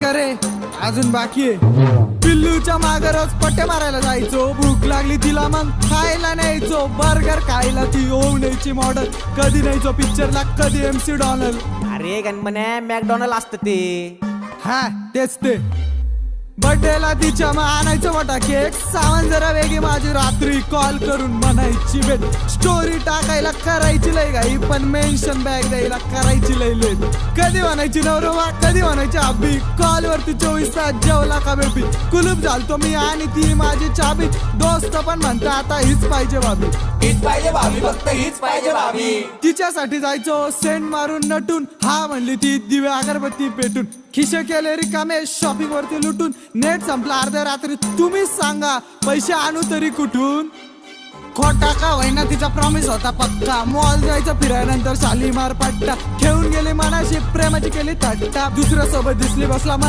करे अजून बाकी आहे. पिल्लूच्या मागे रोज पट्टे मारायला जायचो. भूक लागली तिला मग खायला न्यायचो. बर्गर खायला ती होऊ न्यायची मॉडल. कधी न्यायचो पिक्चरला, कधी MC डॉनल. अरे गणपण्या मॅकडॉनल्ड असतं ते. हा तेच ते. बर्थडेला तिच्या मग आणायचं मोठा केक. सामान जरा वेगळी माझी रात्री कॉल करून म्हणायची भेट. स्टोरी टाकायला करायची लय घाई, पण मेन्शन बॅग द्यायला करायची लय लेट. कधी म्हणायची नवरोबा, कधी म्हणायची अब्बी. कॉल वरती 24 तास जेवला का बेबी. कुलूप झालतो मी आणि ती माझी चाबी. दोस्त पण म्हणता आता हीच पाहिजे भाभी. हीच पाहिजे भाभी, फक्त हीच पाहिजे भाभी. तिच्यासाठी जायचो सेंट मारून नटून. हा म्हणली ती दिवे अगरबत्ती पेटून. खिशे केले रिकामे शॉपिंग वरती लुटून. नेट संपला अर्ध्या रात्री, तुम्हीच सांगा पैसे आणू तरी कुठून. खोटा का होईना तिचा प्रॉमिस होता पक्का. मॉल जायचं फिरायनंतर शालीमार पट्टा. खेळून गेली मनाशी, प्रेमाची केली थट्टा. दुसऱ्या सोबत दिसली बसला मन